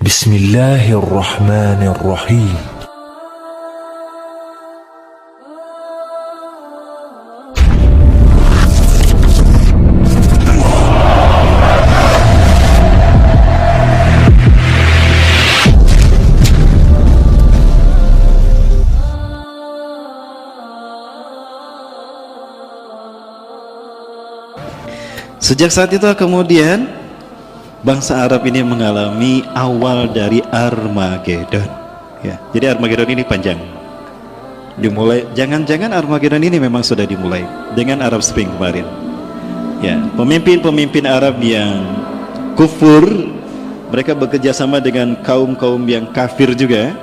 Bismillahirrahmanirrahim. Sejak saat itu kemudian bangsa Arab ini mengalami awal dari Armageddon. Ya, jadi Armageddon ini panjang. Dimulai, jangan-jangan Armageddon ini memang sudah dimulai dengan Arab Spring kemarin. Ya, pemimpin-pemimpin Arab yang kufur, mereka bekerja sama dengan kaum-kaum yang kafir juga,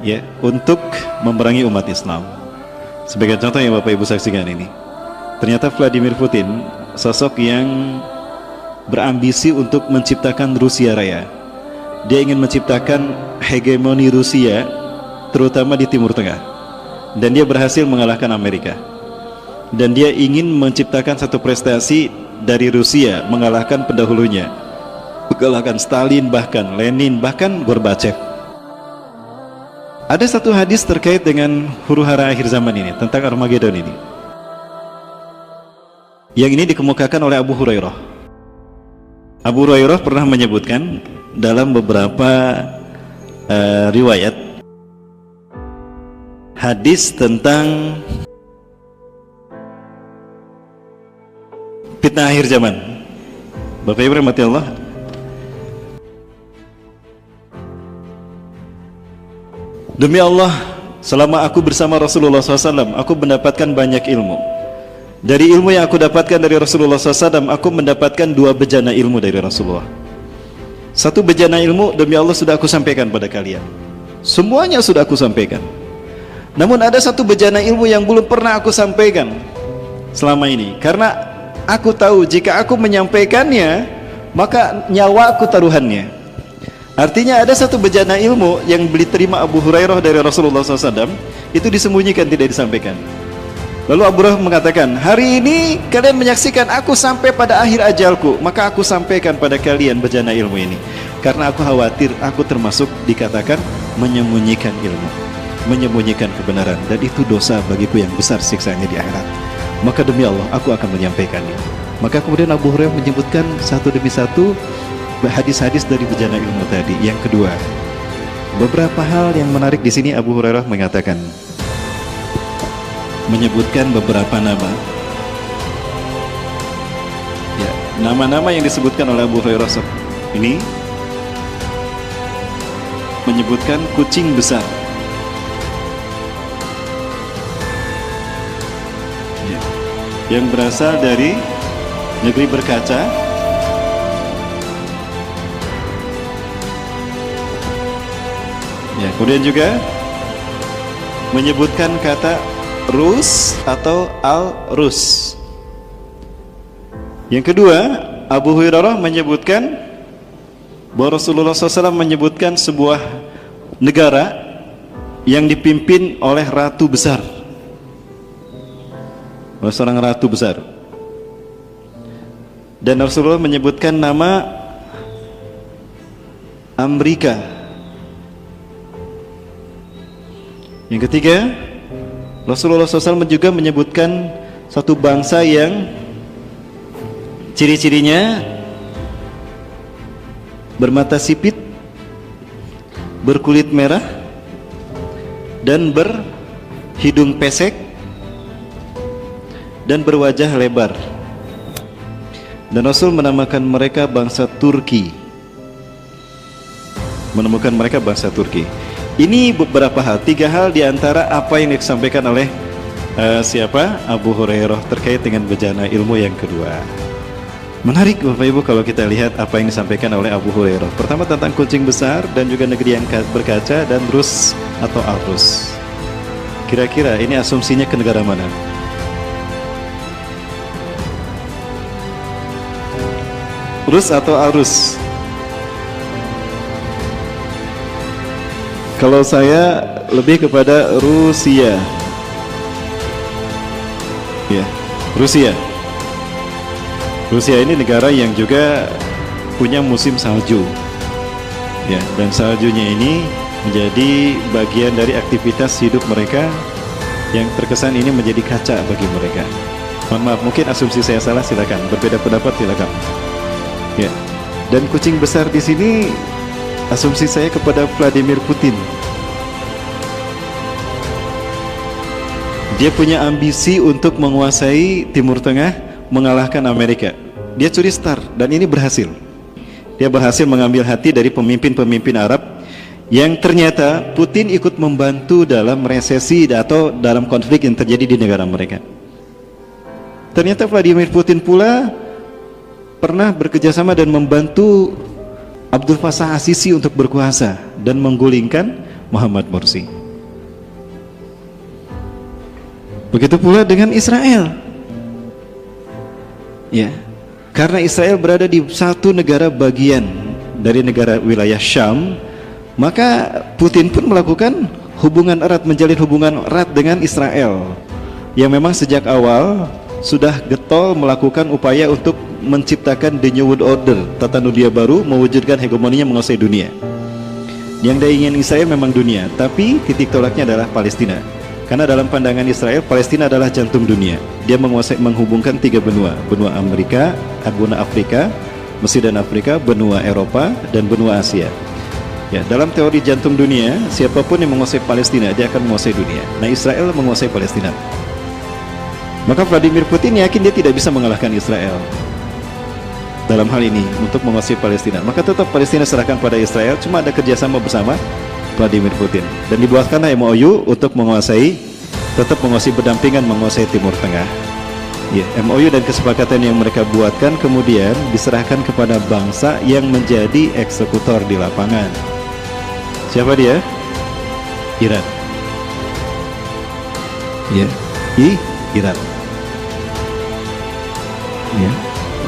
ya, untuk memerangi umat Islam. Sebagai contoh yang Bapak Ibu saksikan ini, ternyata Vladimir Putin, sosok yang berambisi untuk menciptakan Rusia Raya. Dia ingin menciptakan hegemoni Rusia, terutama di Timur Tengah. Dan dia berhasil mengalahkan Amerika. Dan dia ingin menciptakan satu prestasi dari Rusia, mengalahkan pendahulunya, mengalahkan Stalin, bahkan Lenin, bahkan Gorbachev. Ada satu hadis terkait dengan huru-hara akhir zaman ini, tentang Armageddon ini, yang ini dikemukakan oleh Abu Hurairah. Abu Hurairah pernah menyebutkan dalam beberapa riwayat hadis tentang fitnah akhir zaman. Bapak Ibu rahmati Allah, demi Allah, selama aku bersama Rasulullah SAW, aku mendapatkan banyak ilmu. Dari ilmu yang aku dapatkan dari Rasulullah SAW, aku mendapatkan 2 bejana ilmu dari Rasulullah. 1 bejana ilmu, demi Allah, sudah aku sampaikan pada kalian. Semuanya sudah aku sampaikan. Namun ada 1 bejana ilmu yang belum pernah aku sampaikan selama ini. Karena aku tahu jika aku menyampaikannya, maka nyawa aku taruhannya. Artinya ada 1 bejana ilmu yang diterima Abu Hurairah dari Rasulullah SAW, itu disembunyikan, tidak disampaikan. Lalu Abu Hurairah mengatakan, hari ini kalian menyaksikan aku sampai pada akhir ajalku, maka aku sampaikan pada kalian bejana ilmu ini. Karena aku khawatir aku termasuk dikatakan menyembunyikan ilmu, menyembunyikan kebenaran, dan itu dosa bagiku yang besar siksaannya di akhirat. Maka demi Allah, aku akan menyampaikannya. Maka kemudian Abu Hurairah menyebutkan satu demi satu hadis-hadis dari bejana ilmu tadi. Yang kedua, beberapa hal yang menarik di sini. Abu Hurairah mengatakan, menyebutkan beberapa nama, ya, nama-nama yang disebutkan oleh Abu Hurairah ini menyebutkan kucing besar, ya, yang berasal dari negeri berkaca, ya, kemudian juga menyebutkan kata Rus atau Al-Rus. Yang kedua, Abu Hurairah menyebutkan bahwa Rasulullah SAW menyebutkan sebuah negara yang dipimpin oleh ratu besar, oleh seorang ratu besar. Dan Rasulullah menyebutkan nama Amerika. Yang ketiga, Rasulullah SAW juga menyebutkan satu bangsa yang ciri-cirinya bermata sipit, berkulit merah, dan berhidung pesek, dan berwajah lebar. Dan Rasul menamakan mereka bangsa Turki. Menemukan mereka bangsa Turki. Ini beberapa hal, 3 hal diantara apa yang disampaikan oleh Abu Hurairah terkait dengan bejana ilmu yang kedua. Menarik Bapak Ibu kalau kita lihat apa yang disampaikan oleh Abu Hurairah. Pertama tentang kucing besar dan juga negeri yang berkaca dan Rus atau Al-Rus. Kira-kira ini asumsinya ke negara mana? Rus atau Al-Rus? Kalau saya lebih kepada Rusia. Ya, Rusia. Rusia ini negara yang juga punya musim salju. Ya, dan saljunya ini menjadi bagian dari aktivitas hidup mereka yang terkesan ini menjadi kaca bagi mereka. Mohon maaf, mungkin asumsi saya salah, silakan. Berbeda pendapat silakan. Ya. Dan kucing besar di sini asumsi saya kepada Vladimir Putin. Dia punya ambisi untuk menguasai Timur Tengah, mengalahkan Amerika. Dia curi start dan ini berhasil. Dia berhasil mengambil hati dari pemimpin-pemimpin Arab yang ternyata Putin ikut membantu dalam resesi atau dalam konflik yang terjadi di negara mereka. Ternyata Vladimir Putin pula pernah bekerjasama dan membantu Abdul Fattah As-Sisi untuk berkuasa dan menggulingkan Muhammad Morsi. Begitu pula dengan Israel. Ya, karena Israel berada di satu negara bagian dari negara wilayah Syam, maka Putin pun melakukan hubungan erat, menjalin hubungan erat dengan Israel, yang memang sejak awal sudah getol melakukan upaya untuk menciptakan the New World Order, tata dunia baru, mewujudkan hegemoninya menguasai dunia. Yang dia ingin Israel memang dunia, tapi titik tolaknya adalah Palestina. Karena dalam pandangan Israel, Palestina adalah jantung dunia. Dia menghubungkan tiga benua, benua Amerika, benua Afrika, Mesir dan Afrika, benua Eropa, dan benua Asia. Ya, dalam teori jantung dunia, siapapun yang menguasai Palestina, dia akan menguasai dunia. Nah, Israel menguasai Palestina. Maka Vladimir Putin yakin dia tidak bisa mengalahkan Israel dalam hal ini untuk menguasai Palestina. Maka tetap Palestina serahkan pada Israel, cuma ada kerjasama bersama Vladimir Putin, dan dibuatkanlah MOU untuk tetap menguasai berdampingan menguasai Timur Tengah. Ya, MOU dan kesepakatan yang mereka buatkan kemudian diserahkan kepada bangsa yang menjadi eksekutor di lapangan. Siapa dia? Iran. Ya, Iran. Ya,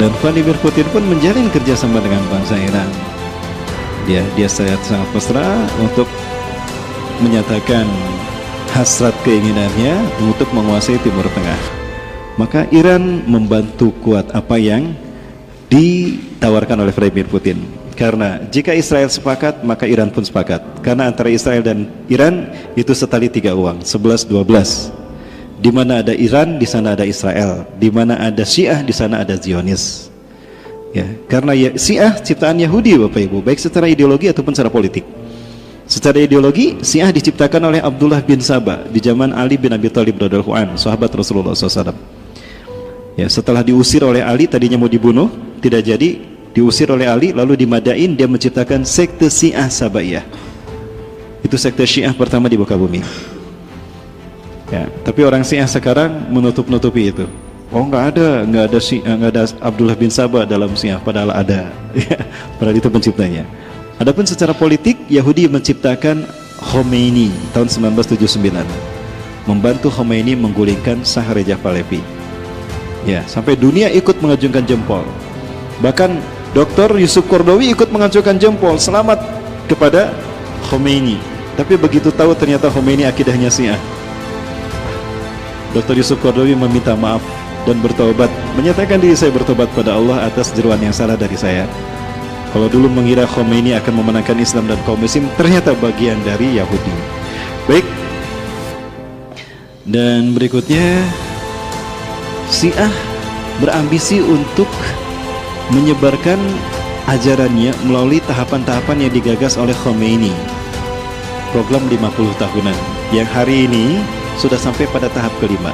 dan Vladimir Putin pun menjalin kerjasama dengan bangsa Iran. Dia sangat mesra untuk menyatakan hasrat keinginannya untuk menguasai Timur Tengah. Maka Iran membantu kuat apa yang ditawarkan oleh Vladimir Putin. Karena jika Israel sepakat, maka Iran pun sepakat. Karena antara Israel dan Iran itu setali tiga uang, 11-12. Di mana ada Iran, di sana ada Israel. Di mana ada Syiah, di sana ada Zionis. Ya, karena Syiah ciptaan Yahudi, Bapak Ibu, baik secara ideologi ataupun secara politik. Secara ideologi, Syiah diciptakan oleh Abdullah bin Sabah di zaman Ali bin Abi Thalib radhiyallahu anhu, sahabat Rasulullah SAW. Ya, setelah diusir oleh Ali, tadinya mau dibunuh, tidak jadi, diusir oleh Ali, lalu di Madain dia menciptakan sekte Syiah Sabaiyah. Itu sekte Syiah pertama di muka bumi. Ya, tapi orang Syiah sekarang menutup-nutupi itu. Oh, nggak ada Abdullah bin Sabah dalam Syiah, padahal ada. Padahal itu penciptanya. Adapun secara politik, Yahudi menciptakan Khomeini tahun 1979, membantu Khomeini menggulingkan Shah Reza Pahlavi. Ya, sampai dunia ikut mengacungkan jempol. Bahkan Dr. Yusuf Qaradawi ikut mengacungkan jempol selamat kepada Khomeini. Tapi begitu tahu ternyata Khomeini akidahnya Syiah, Dr. Yusuf Qaradawi meminta maaf dan bertobat, menyatakan diri saya bertobat pada Allah atas jeroan yang salah dari saya. Kalau dulu mengira Khomeini akan memenangkan Islam dan kaum muslim, ternyata bagian dari Yahudi. Baik. Dan berikutnya, Syiah berambisi untuk menyebarkan ajarannya melalui tahapan-tahapan yang digagas oleh Khomeini. Program 50 tahunan yang hari ini sudah sampai pada tahap kelima.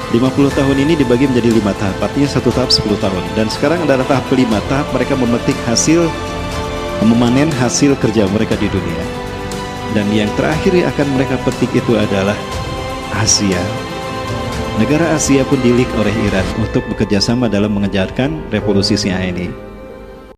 50 tahun ini dibagi menjadi 5 tahap, artinya satu tahap 10 tahun. Dan sekarang adalah tahap kelima, tahap mereka memanen hasil kerja mereka di dunia. Dan yang terakhir yang akan mereka petik itu adalah Asia. Negara Asia pun dilik oleh Iran untuk bekerjasama dalam mengejarkan revolusi Syiah ini.